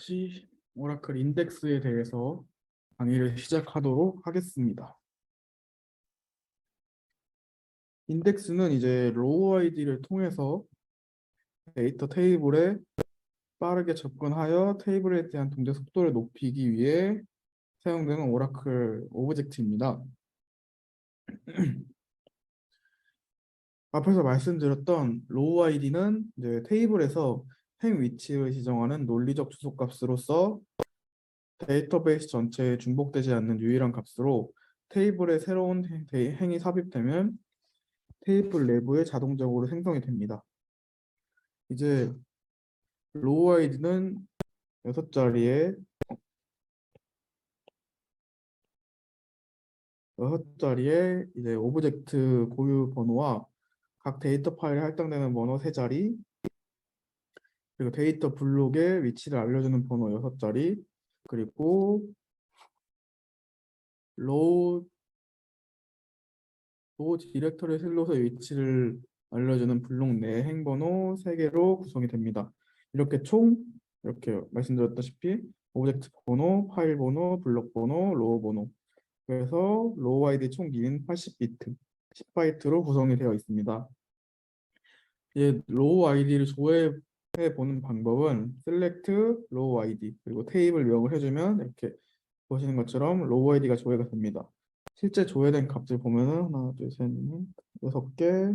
다시 오라클 인덱스에 대해서 강의를 시작하도록 하겠습니다. 인덱스는 이제 로우 아이디를 통해서 데이터 테이블에 빠르게 접근하여 테이블에 대한 동작 속도를 높이기 위해 사용되는 오라클 오브젝트입니다. 앞에서 말씀드렸던 로우 아이디는 이제 테이블에서 행 위치를 지정하는 논리적 주소값으로서 데이터베이스 전체에 중복되지 않는 유일한 값으로 테이블에 새로운 행이 삽입되면 테이블 내부에 자동적으로 생성이 됩니다. 이제 로우 아이디는 6자리의 이제 오브젝트 고유 번호와 각 데이터 파일에 할당되는 번호 3자리, 그리고 데이터 블록의 위치를 알려주는 번호 6자리, 그리고 로우 디렉터리 슬롯의 위치를 알려주는 블록 내 행번호 3개로 구성이 됩니다. 이렇게 총 이렇게 말씀드렸다시피 오브젝트 번호, 파일 번호, 블록 번호, 로우 번호, 그래서 로우 아이디 총 길이는 80비트, 10바이트로 구성이 되어 있습니다. 로우 아이디를 조회해 보는 방법은 select 로우 아이디 그리고 테이블 명을 해주면 이렇게 보시는 것처럼 로우 아이디가 조회가 됩니다. 실제 조회된 값을 보면은 하나, 둘, 셋, 넷, 6개,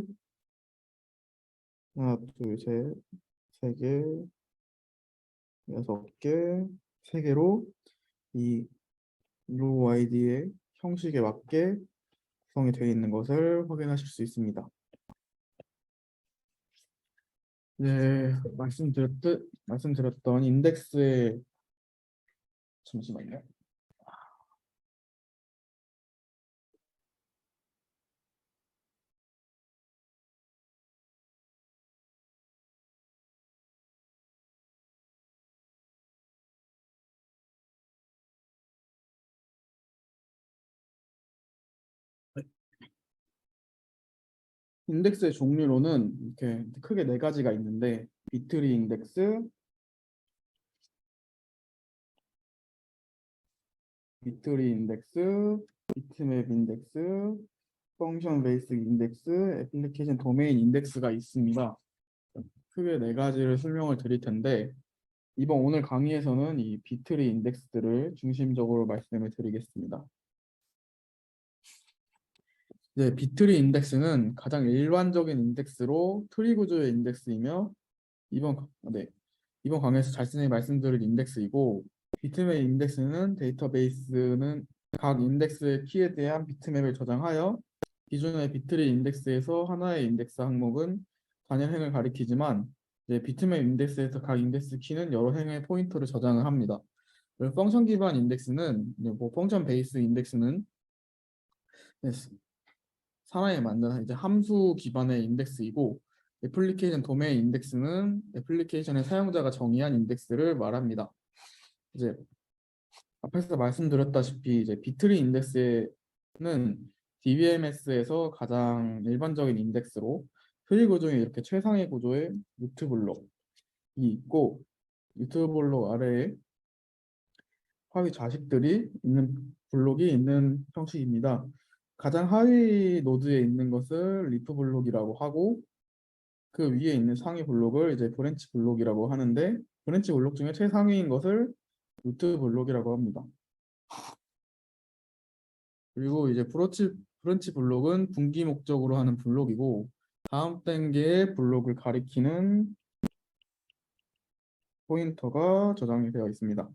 하나, 둘, 셋, 3개, 6개, 3개로 이 로우 아이디의 형식에 맞게 구성이 되어 있는 것을 확인하실 수 있습니다. 네, 말씀드렸던 인덱스의 잠시만요. 인덱스의 종류로는 이렇게 크게 4가지가 있는데 비트리 인덱스, 비트맵 인덱스, 펑션 베이스 인덱스, 애플리케이션 도메인 인덱스가 있습니다. 크게 4가지를 설명을 드릴 텐데 오늘 강의에서는 이 비트리 인덱스들을 중심적으로 말씀을 드리겠습니다. 네, 비트리 인덱스는 가장 일반적인 인덱스로 트리 구조의 인덱스이며 이번 강의에서 자세히 말씀드릴 인덱스이고, 비트맵 인덱스는 데이터베이스는 각 인덱스의 키에 대한 비트맵을 저장하여 기존의 비트리 인덱스에서 하나의 인덱스 항목은 단일 행을 가리키지만 이제 비트맵 인덱스에서 각 인덱스 키는 여러 행의 포인터를 저장을 합니다. 그리고 펑션 기반 인덱스는 펑션 베이스 인덱스는 사람이 만든 이제 함수 기반의 인덱스이고, 애플리케이션 도메인 인덱스는 애플리케이션의 사용자가 정의한 인덱스를 말합니다. 이제 앞에서 말씀드렸다시피 이제 비트리 인덱스는 DBMS에서 가장 일반적인 인덱스로 트리 구조에 이렇게 최상의 구조의 루트 블록이 있고, 루트 블록 아래에 하위 자식들이 있는 블록이 있는 형식입니다. 가장 하위 노드에 있는 것을 리프 블록이라고 하고, 그 위에 있는 상위 블록을 이제 브랜치 블록이라고 하는데, 브랜치 블록 중에 최상위인 것을 루트 블록이라고 합니다. 그리고 이제 브랜치 블록은 분기 목적으로 하는 블록이고, 다음 단계의 블록을 가리키는 포인터가 저장이 되어 있습니다.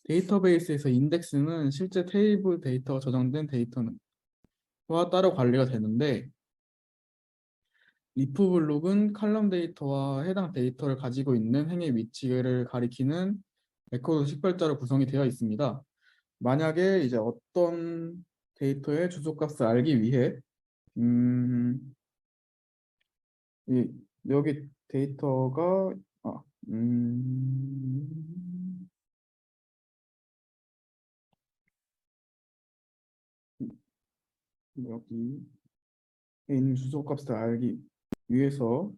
데이터베이스에서 인덱스는 실제 테이블 데이터가 저장된 데이터는 와 따로 관리가 되는데, 리프 블록은 칼럼 데이터와 해당 데이터를 가지고 있는 행의 위치를 가리키는 레코드 식별자로 구성이 되어 있습니다. 만약에 이제 어떤 데이터의 주소값을 알기 위해 여기 데이터가 여기 있는 주소값을 알기 위해서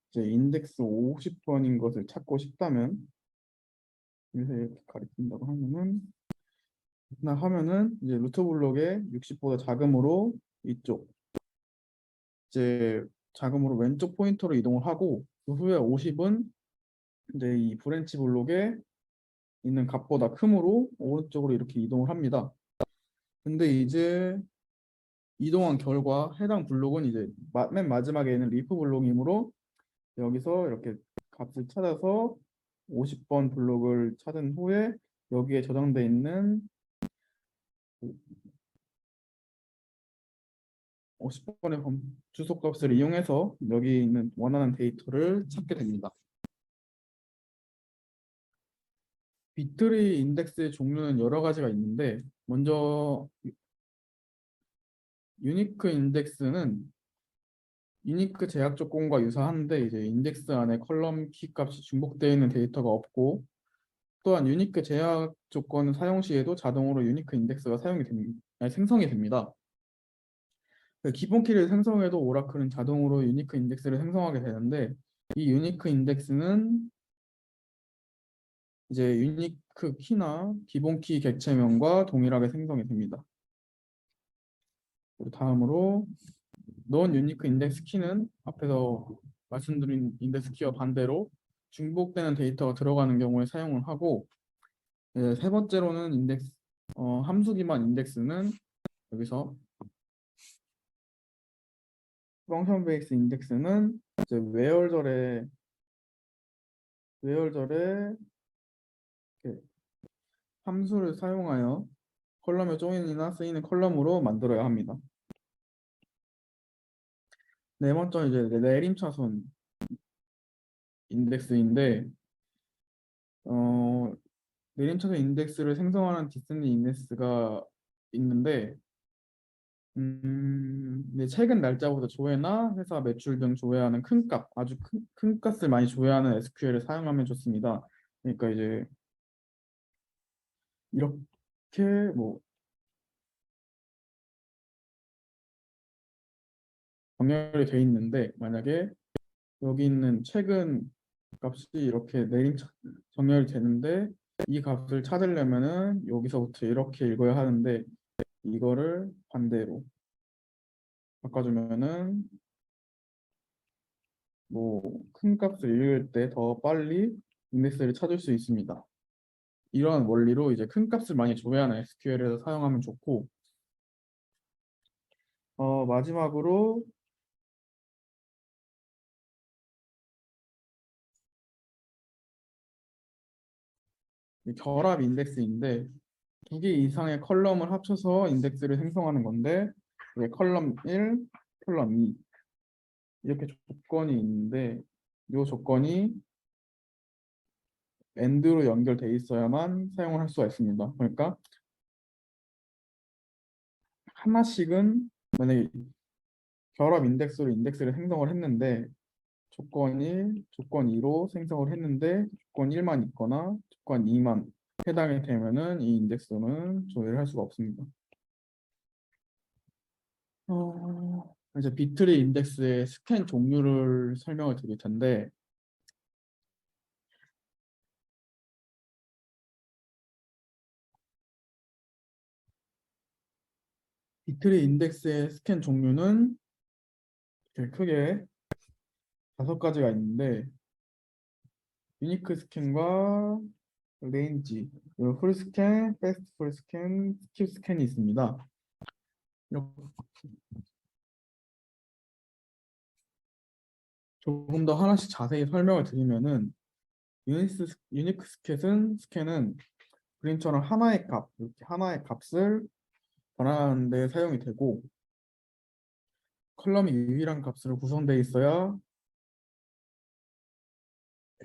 이제 인덱스 50번인 것을 찾고 싶다면 여기서 이렇게 가리킨다고 하면은 이제 루트 블록의 60보다 작음으로 이쪽 이제 작음으로 왼쪽 포인터로 이동을 하고 그 후에 50은 이제 이 브랜치 블록에 있는 값보다 크므로 오른쪽으로 이렇게 이동을 합니다. 근데 이제 이동한 결과 해당 블록은 이제 맨 마지막에 있는 리프 블록이므로 여기서 이렇게 값을 찾아서 50번 블록을 찾은 후에 여기에 저장되어 있는 50번의 주소값을 이용해서 여기 있는 원하는 데이터를 찾게 됩니다. 비트리 인덱스의 종류는 여러 가지가 있는데 먼저 유니크 인덱스는 유니크 제약 조건과 유사한데 이제 인덱스 안에 컬럼 키 값이 중복되어 있는 데이터가 없고 또한 유니크 제약 조건을 사용 시에도 자동으로 유니크 인덱스가 생성이 됩니다. 기본 키를 생성해도 오라클은 자동으로 유니크 인덱스를 생성하게 되는데 이 유니크 인덱스는 이제 유니크 키나 기본 키 객체명과 동일하게 생성이 됩니다. 그리고 다음으로 non 유니크 인덱스 키는 앞에서 말씀드린 인덱스 키와 반대로 중복되는 데이터가 들어가는 경우에 사용을 하고 세 번째로는 함수 기반 인덱스는 여기서 펑션 베이스 인덱스는 이제 외열절에 이렇게 함수를 사용하여 컬럼의 조인이나 쓰이는 컬럼으로 만들어야 합니다. 네 번째 이제 내림차순 인덱스인데 내림차순 인덱스를 생성하는 디스니 인덱스가 있는데 네, 최근 날짜부터 조회나 회사 매출 등 조회하는 큰 값, 아주 큰 값을 많이 조회하는 SQL을 사용하면 좋습니다. 그러니까 이제 이렇게 뭐 정렬이 돼 있는데 만약에 여기 있는 최근 값이 이렇게 정렬이 되는데 이 값을 찾으려면은 여기서부터 이렇게 읽어야 하는데 이거를 반대로 바꿔주면은 뭐 큰 값을 읽을 때 더 빨리 인덱스를 찾을 수 있습니다. 이런 원리로 이제 큰 값을 많이 조회하는 SQL에서 사용하면 좋고 마지막으로 이 결합 인덱스인데 두 개 이상의 컬럼을 합쳐서 인덱스를 생성하는 건데 이게 컬럼 1, 컬럼 2 이렇게 조건이 있는데 이 조건이 AND로 연결돼 있어야만 사용을 할 수가 있습니다. 그러니까 하나씩은 만약에 결합 인덱스로 인덱스를 생성을 했는데 조건 2로 생성을 했는데 조건 1만 있거나 조건 2만 해당이 되면은 이 인덱스는 조회를 할 수가 없습니다. 이제 비트리 인덱스의 스캔 종류를 설명을 드릴 텐데 비트리 인덱스의 스캔 종류는 이렇게 크게 5가지가 있는데 유니크 스캔과 레인지, 풀 스캔, 패스트 풀 스캔, 스킵 스캔이 있습니다. 조금 더 하나씩 자세히 설명을 드리면은 유니크 스캔은 그림처럼 하나의 값, 이렇게 하나의 값을 변환하는 데 사용이 되고 컬럼이 유일한 값으로 구성되어 있어야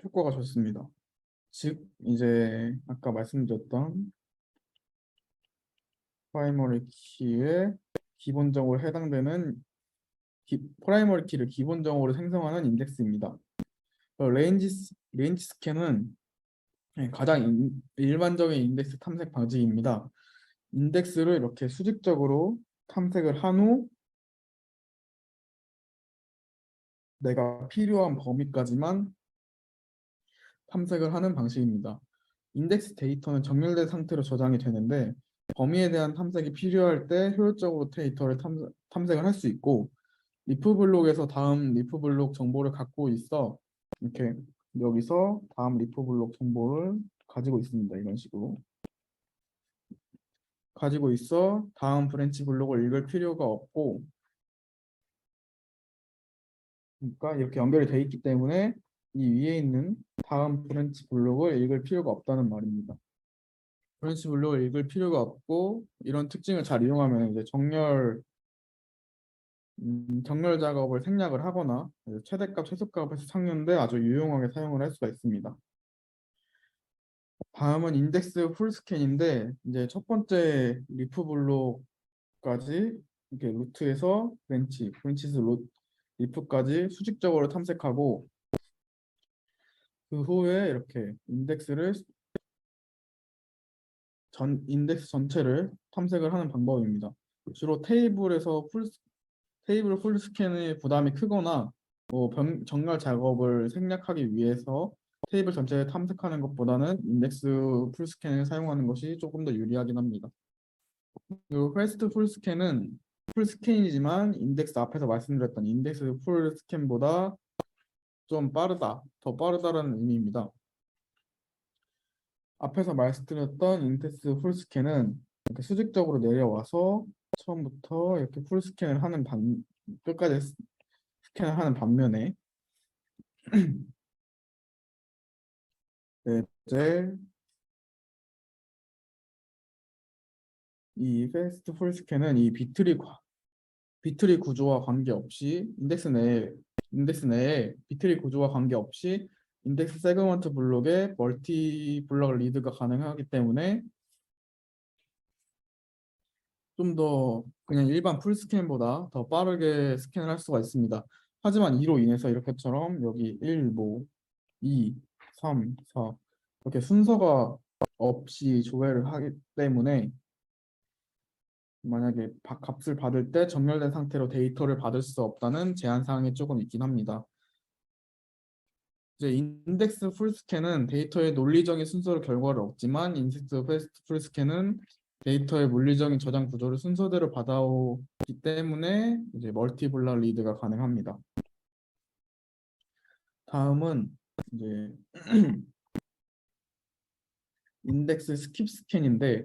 효과가 좋습니다. 즉 이제 아까 말씀드렸던 프라이머리 키에 기본적으로 해당되는 프라이머리 키를 기본적으로 생성하는 인덱스입니다. 레인지 스캔은 가장 일반적인 인덱스 탐색 방식입니다. 인덱스를 이렇게 수직적으로 탐색을 한 후 내가 필요한 범위까지만 탐색을 하는 방식입니다. 인덱스 데이터는 정렬된 상태로 저장이 되는데 범위에 대한 탐색이 필요할 때 효율적으로 데이터를 탐색을 할 수 있고 리프 블록에서 다음 리프 블록 정보를 갖고 있어 이렇게 여기서 다음 리프 블록 정보를 가지고 있습니다. 이런 식으로 가지고 있어 다음 브랜치 블록을 읽을 필요가 없고 그러니까 이렇게 연결이 돼 있기 때문에 이 위에 있는 다음 브랜치 블록을 읽을 필요가 없다는 말입니다. 브랜치 블록을 읽을 필요가 없고 이런 특징을 잘 이용하면 이제 정렬 작업을 생략을 하거나 최대값, 최소값에서 찾는데 아주 유용하게 사용을 할 수가 있습니다. 다음은 인덱스 풀스캔인데 이제 첫 번째 리프 블록까지 이렇게 루트에서 브랜치에서 리프까지 수직적으로 탐색하고 그 후에 이렇게 인덱스 전체를 탐색을 하는 방법입니다. 주로 테이블 풀 스캔의 부담이 크거나 정렬 작업을 생략하기 위해서 테이블 전체를 탐색하는 것보다는 인덱스 풀 스캔을 사용하는 것이 조금 더 유리하긴 합니다. 그리고 퀘스트 풀 스캔은 풀 스캔이지만 인덱스 앞에서 말씀드렸던 인덱스 풀 스캔보다 좀 더 빠르다라는 의미입니다. 앞에서 말씀드렸던 인덱스 풀 스캔은 이렇게 수직적으로 내려와서 처음부터 이렇게 풀 스캔을 하는 끝까지 스캔을 하는 반면에 네, 이제 이 패스트 풀 스캔은 이 비트리 구조와 관계없이 인덱스 내에 비트리 구조와 관계없이 인덱스 세그먼트 블록에 멀티 블록 리드가 가능하기 때문에 좀 더 그냥 일반 풀 스캔보다 더 빠르게 스캔을 할 수가 있습니다. 하지만 이로 인해서 이렇게처럼 여기 1, 뭐 2, 3, 4 이렇게 순서가 없이 조회를 하기 때문에 만약에 값을 받을 때 정렬된 상태로 데이터를 받을 수 없다는 제한 사항이 조금 있긴 합니다. 이제 인덱스 풀스캔은 데이터의 논리적인 순서로 결과를 얻지만 인덱스 패스트 풀스캔은 데이터의 물리적인 저장 구조를 순서대로 받아오기 때문에 이제 멀티블락 리드가 가능합니다. 다음은 이제 인덱스 스킵 스캔인데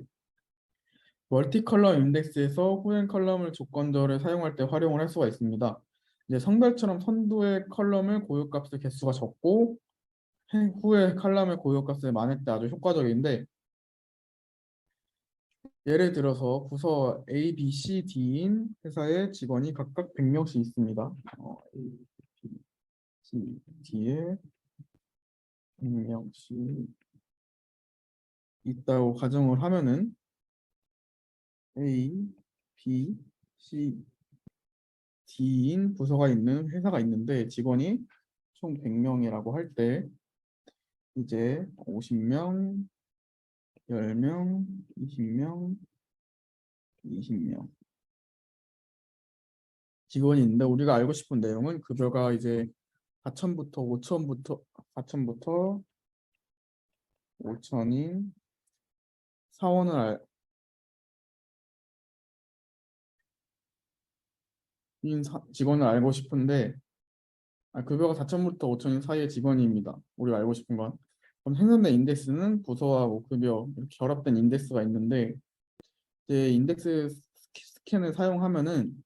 멀티 컬럼 인덱스에서 후행 컬럼을 조건절을 사용할 때 활용을 할 수가 있습니다. 이제 성별처럼 선두의 컬럼을 고유값의 개수가 적고 후에 컬럼의 고유값이 많을 때 아주 효과적인데 예를 들어서 부서 A, B, C, D인 회사의 직원이 각각 100명씩 있습니다. A, B, C, D에 100명씩 있다고 가정을 하면은 A, B, C, D인 부서가 있는 회사가 있는데 직원이 총 100명이라고 할 때 이제 50명, 10명, 20명, 20명 직원이 있는데 우리가 알고 싶은 내용은 급여가 이제 4천부터 5천인 직원을 알고 싶은데 급여가 4천부터 5천인 사이의 직원입니다. 우리가 알고 싶은 건. 그럼 생산된 인덱스는 부서와 뭐 급여 이렇게 결합된 인덱스가 있는데 이제 인덱스 스캔을 사용하면은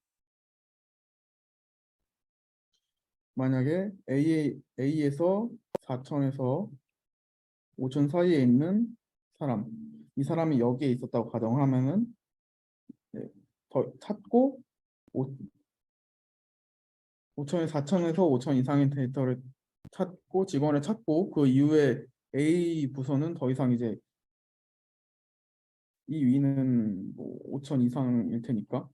만약에 A에서 4천에서 5천 사이에 있는 사람 이 사람이 여기에 있었다고 가정하면은 네, 더 찾고 5천에서 4천에서 5천 이상의 데이터를 찾고 직원을 찾고 그 이후에 A 부서는 더 이상 이제 이 위는 뭐 5천 이상일 테니까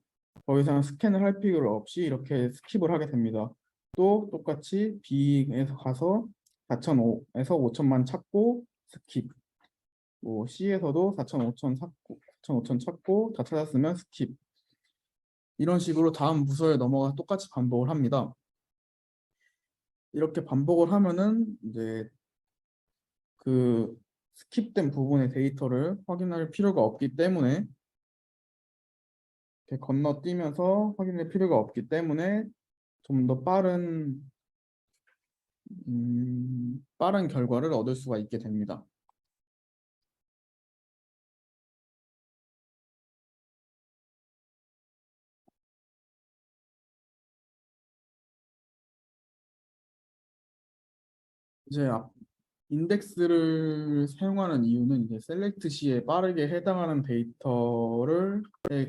더 이상 스캔을 할 필요 없이 이렇게 스킵을 하게 됩니다. 또 똑같이 B에서 가서 4,500에서 5천만 찾고 스킵. 뭐 C에서도 4천, 5천 찾고 4천, 5천 찾고 다 찾았으면 스킵. 이런 식으로 다음 부서에 넘어가 똑같이 반복을 합니다. 이렇게 반복을 하면은 이제 그 스킵된 부분의 데이터를 확인할 필요가 없기 때문에 이렇게 건너뛰면서 확인할 필요가 없기 때문에 좀 더 빠른 결과를 얻을 수가 있게 됩니다. 이제 인덱스를 사용하는 이유는 이제 셀렉트 시에 빠르게 해당하는 데이터를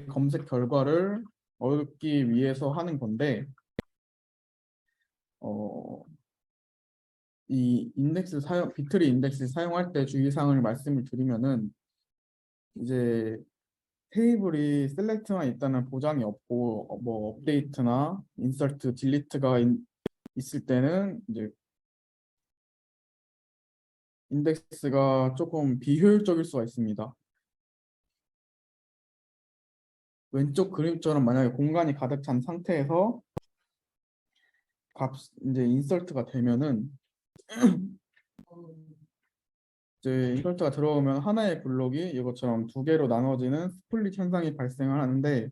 검색 결과를 얻기 위해서 하는 건데 어, 이 비트리 인덱스 사용할 때 주의사항을 말씀을 드리면은 이제 테이블이 셀렉트만 있다는 보장이 없고 뭐 업데이트나 인서트, 딜리트가 있을 때는 이제 인덱스가 조금 비효율적일 수가 있습니다. 왼쪽 그림처럼 만약에 공간이 가득 찬 상태에서 이제 인서트가 되면은 이제 인서트가 들어오면 하나의 블록이 이것처럼 두 개로 나눠지는 스플릿 현상이 발생을 하는데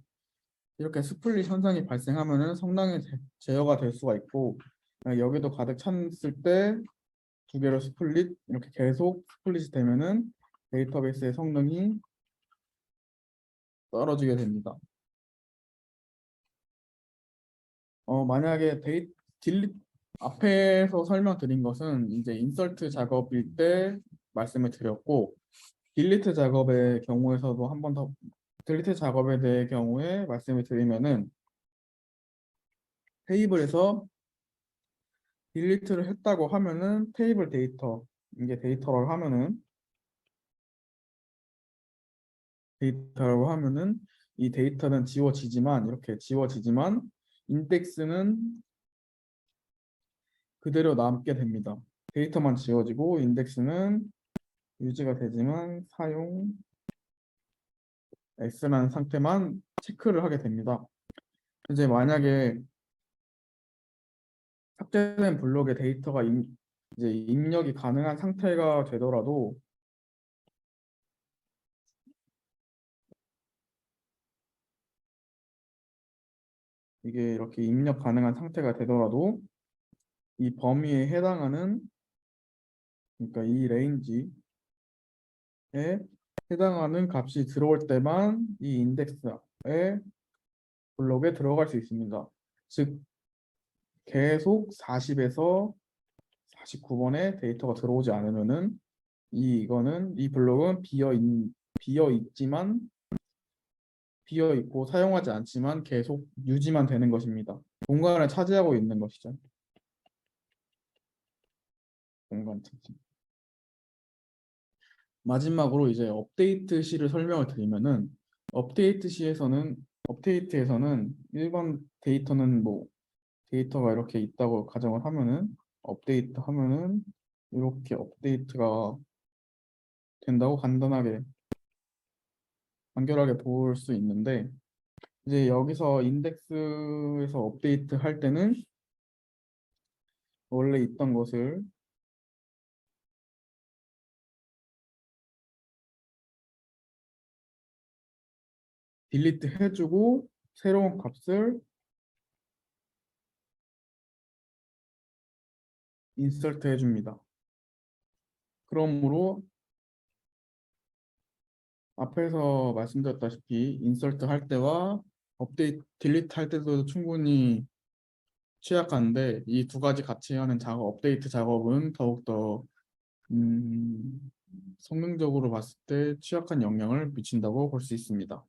이렇게 스플릿 현상이 발생하면은 성능이 제어가 될 수가 있고 여기도 가득 찼을 때 두 개로 스플릿 이렇게 계속 스플릿이 되면은 데이터베이스의 성능이 떨어지게 됩니다. 만약에 딜리 앞에서 설명드린 것은 이제 인서트 작업일 때 말씀을 드렸고 딜리트 작업의 경우에서도 한 번 더 딜리트 작업에 대해 경우에 말씀을 드리면은 테이블에서 딜리트를 했다고 하면은 테이블 데이터 이게 데이터라고 하면은 이 데이터는 이렇게 지워지지만 인덱스는 그대로 남게 됩니다. 데이터만 지워지고 인덱스는 유지가 되지만 사용 X라는 상태만 체크를 하게 됩니다. 이제 만약에 삭제된 블록의 데이터가 이제 입력이 가능한 상태가 되더라도 이게 이렇게 입력 가능한 상태가 되더라도 이 범위에 해당하는 그러니까 이 레인지에 해당하는 값이 들어올 때만 이 인덱스의 블록에 들어갈 수 있습니다. 즉 계속 40에서 49번의 데이터가 들어오지 않으면은 이 블록은 비어 있고 사용하지 않지만 계속 유지만 되는 것입니다. 공간을 차지하고 있는 것이죠. 공간 차지. 마지막으로 이제 업데이트 시를 설명을 드리면은 업데이트에서는 일반 데이터는 뭐 데이터가 이렇게 있다고 가정을 하면은 업데이트 하면은 이렇게 업데이트가 된다고 간결하게 볼 수 있는데 이제 여기서 인덱스에서 업데이트 할 때는 원래 있던 것을 딜리트 해주고 새로운 값을 인서트 해줍니다. 그러므로 앞에서 말씀드렸다시피 인서트 할 때와 딜리트 할 때도 충분히 취약한데 이 두 가지 같이 하는 업데이트 작업은 더욱더 성능적으로 봤을 때 취약한 영향을 미친다고 볼 수 있습니다.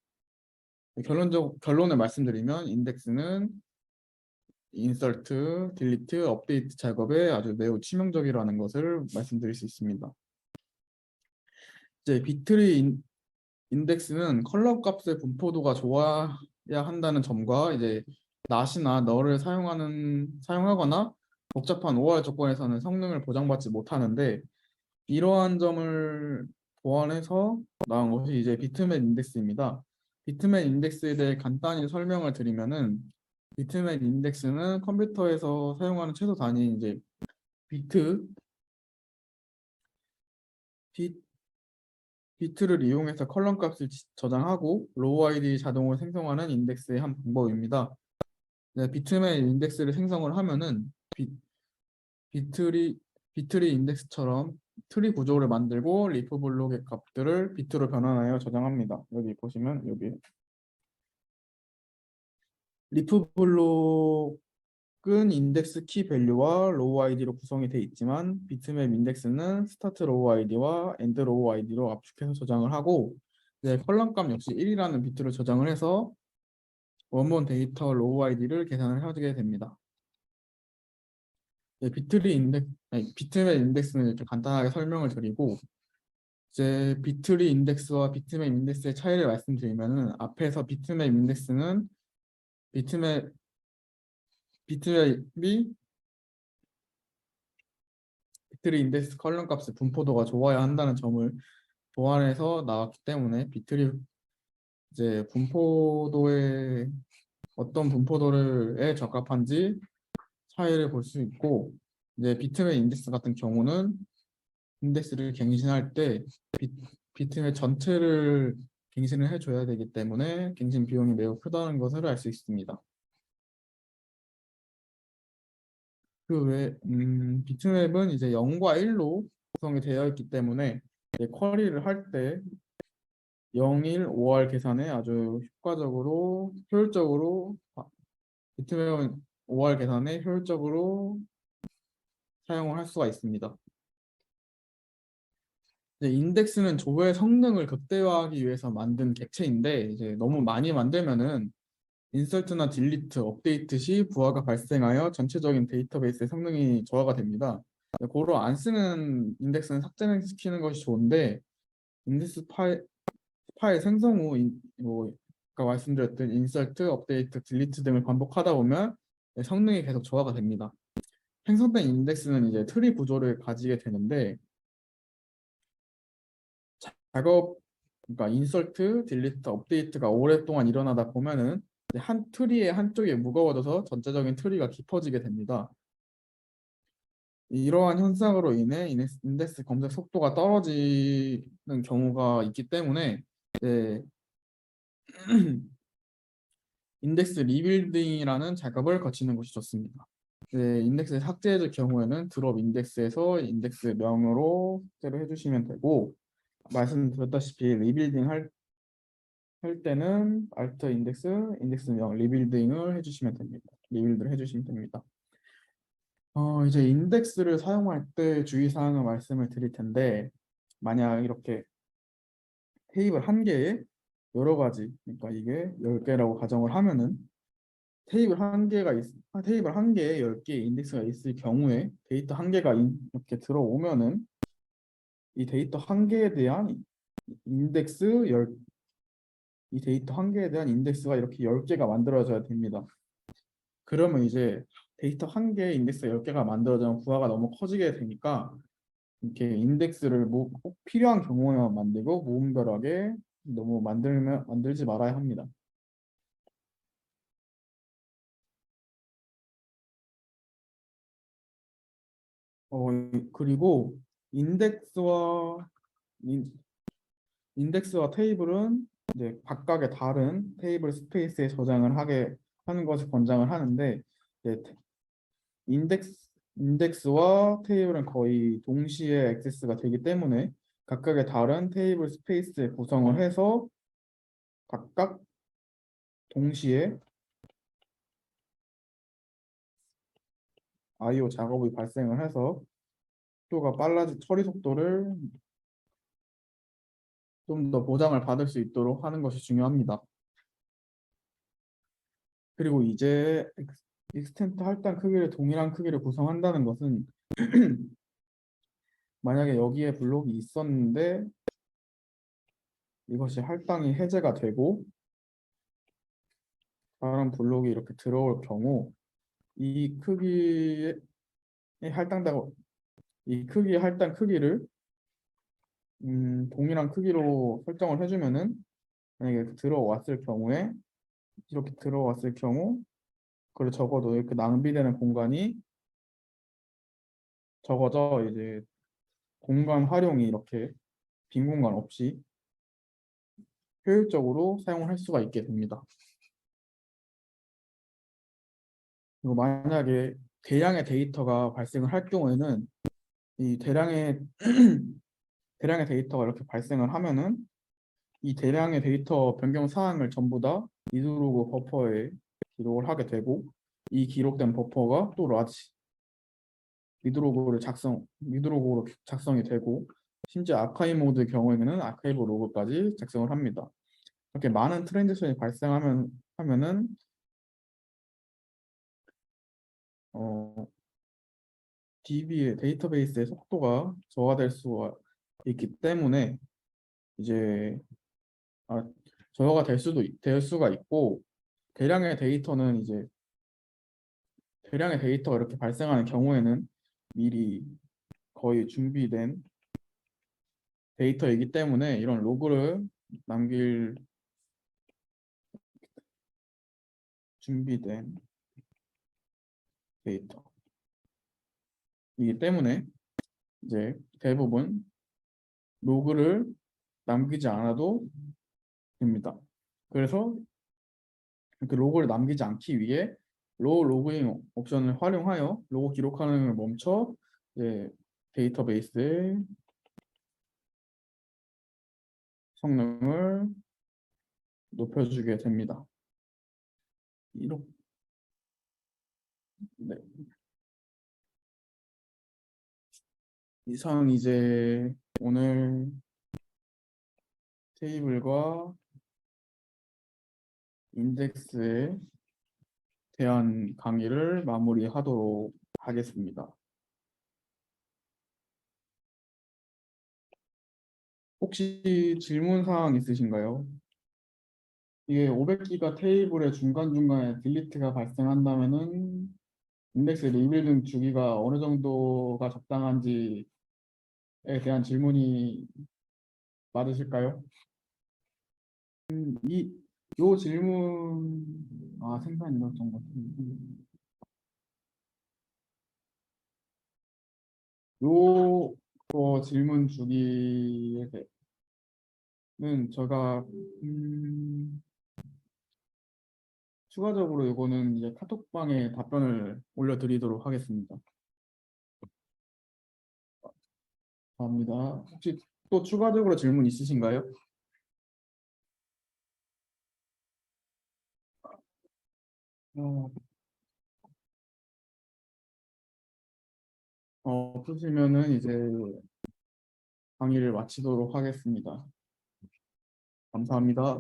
결론을 말씀드리면 인덱스는 인서트, 딜리트, 업데이트 작업에 아주 매우 치명적이라는 것을 말씀드릴 수 있습니다. 이제 인덱스는 컬러 값의 분포도가 좋아야 한다는 점과 이제 not이나 null을 사용하거나 복잡한 OR 조건에서는 성능을 보장받지 못하는데 이러한 점을 보완해서 나온 것이 이제 비트맵 인덱스입니다. 비트맵 인덱스에 대해 간단히 설명을 드리면은 비트맵 인덱스는 컴퓨터에서 사용하는 최소 단위인 이제 비트 비트를 이용해서 컬럼 값을 저장하고 로우 아이디 자동으로 생성하는 인덱스의 한 방법입니다. 네, 비트맵 인덱스를 생성을 하면은 비트리 비트리 인덱스처럼 트리 구조를 만들고 리프 블록의 값들을 비트로 변환하여 저장합니다. 여기 보시면 여기 리프 블록은 인덱스 키 밸류와 로우 아이디로 구성이 되어 있지만 비트맵 인덱스는 스타트 로우 아이디와 엔드 로우 아이디로 압축해서 저장을 하고 네, 컬럼 값 역시 1이라는 비트로 저장을 해서 원본 데이터 로우 아이디를 계산을 하게 됩니다. 네, 비트맵 인덱스는 이렇게 간단하게 설명을 드리고 이제 비트리 인덱스와 비트맵 인덱스의 차이를 말씀드리면은 앞에서 비트맵 비트맵이 비트리 인덱스 컬럼 값의 분포도가 좋아야 한다는 점을 보완해서 나왔기 때문에 비트리 이제 분포도의 어떤 분포도에 적합한지 차이를 볼 수 있고 이제 비트맵 인덱스 같은 경우는 인덱스를 갱신할 때 비트맵 전체를 갱신을 해줘야 되기 때문에 갱신 비용이 매우 크다는 것을 알 수 있습니다. 그 외, 비트맵은 이제 0과 1로 구성이 되어 있기 때문에 이제 쿼리를 할 때 0, 1, 5할 계산에 아주 효율적으로 비트맵은 5할 계산에 효율적으로 사용을 할 수가 있습니다. 이제 인덱스는 조회 성능을 극대화하기 위해서 만든 객체인데 이제 너무 많이 만들면은 인설트나 딜리트, 업데이트 시 부하가 발생하여 전체적인 데이터베이스의 성능이 저하가 됩니다. 고로 안 쓰는 인덱스는 삭제시키는 것이 좋은데 인덱스 파일 생성 후 아까 말씀드렸던 인설트, 업데이트, 딜리트 등을 반복하다 보면 성능이 계속 저하가 됩니다. 생성된 인덱스는 이제 트리 구조를 가지게 되는데 작업 그러니까 인설트, 딜리트, 업데이트가 오랫동안 일어나다 보면은 한 트리의 한쪽이 무거워져서 전체적인 트리가 깊어지게 됩니다. 이러한 현상으로 인해 인덱스 검색 속도가 떨어지는 경우가 있기 때문에 이제 인덱스 리빌딩이라는 작업을 거치는 것이 좋습니다. 인덱스를 삭제해줄 경우에는 드롭 인덱스에서 인덱스 명으로 삭제를 해주시면 되고 말씀드렸다시피 리빌딩 할 때는 alt 인덱스명 리빌딩을 해주시면 됩니다. 리빌드를 해주시면 됩니다. 이제 인덱스를 사용할 때 주의사항을 말씀을 드릴 텐데 만약 이렇게 테이블 한 개에 여러 가지 그러니까 이게 10개라고 가정을 하면은 테이블 한 개에 10개의 인덱스가 있을 경우에 데이터 한 개가 이렇게 들어오면은 이 데이터 한 개에 대한 인덱스 열 이 데이터 한 개에 대한 인덱스가 이렇게 10개가 만들어져야 됩니다. 그러면 이제 데이터 한 개의 인덱스 10개가 만들어지면 부하가 너무 커지게 되니까 이렇게 인덱스를 꼭 필요한 경우에만 만들고 무분별하게 너무 만들지 말아야 합니다. 그리고 인덱스와 인, 인덱스와 테이블은 이제 각각의 다른 테이블 스페이스에 저장을 하게 하는 것을 권장을 하는데 이제 인덱스, 인덱스와 테이블은 거의 동시에 액세스가 되기 때문에 각각의 다른 테이블 스페이스에 구성을 해서 각각 동시에 I/O 작업이 발생을 해서 처리 속도를 좀 더 보장을 받을 수 있도록 하는 것이 중요합니다. 그리고 이제 익스텐트 할당 크기를 동일한 크기로 구성한다는 것은 만약에 여기에 블록이 있었는데 이것이 할당이 해제가 되고 다른 블록이 이렇게 들어올 경우 이 크기의 할당다고 이 크기의 할당 크기를 동일한 크기로 설정을 해주면은 만약에 들어왔을 경우에 이렇게 들어왔을 경우 그리고 적어도 이렇게 낭비되는 공간이 적어져 이제 공간 활용이 이렇게 빈 공간 없이 효율적으로 사용을 할 수가 있게 됩니다. 그리고 만약에 대량의 데이터가 발생을 할 경우에는 이 대량의 대량의 데이터가 이렇게 발생을 하면은 이 대량의 데이터 변경 사항을 전부 다 리드로그 버퍼에 기록을 하게 되고 이 기록된 버퍼가 또 라지 리드로그로 작성이 되고 심지어 아카이브 모드 경우에는 아카이브 로그까지 작성을 합니다. 이렇게 많은 트랜지션이 하면은 DB의 데이터베이스의 속도가 저하될 수가 있기 때문에 이제 아, 저하가 될 수가 있고 대량의 데이터가 이렇게 발생하는 경우에는 미리 거의 준비된 데이터이기 때문에 이런 로그를 남길 준비된 데이터이기 때문에 이제 대부분 로그를 남기지 않아도 됩니다. 그래서 그 로그를 남기지 않기 위해 로그잉 옵션을 활용하여 로그 기록하는 걸 멈춰 이제 데이터베이스의 성능을 높여주게 됩니다. 이렇게 네. 이상 이제 오늘 테이블과 인덱스에 대한 강의를 마무리하도록 하겠습니다. 혹시 질문 사항 있으신가요? 이게 500기가 테이블의 중간중간에 딜리트가 발생한다면은 인덱스 리빌딩 주기가 어느 정도가 적당한지에 대한 질문이 맞으실까요? 요 질문 생산 일정 같은 질문 주기에는 제가 추가적으로 이거는 이제 카톡방에 답변을 올려드리도록 하겠습니다. 감사합니다. 혹시 또 추가적으로 질문 있으신가요? 어, 없으시면은 이제 강의를 마치도록 하겠습니다. 감사합니다.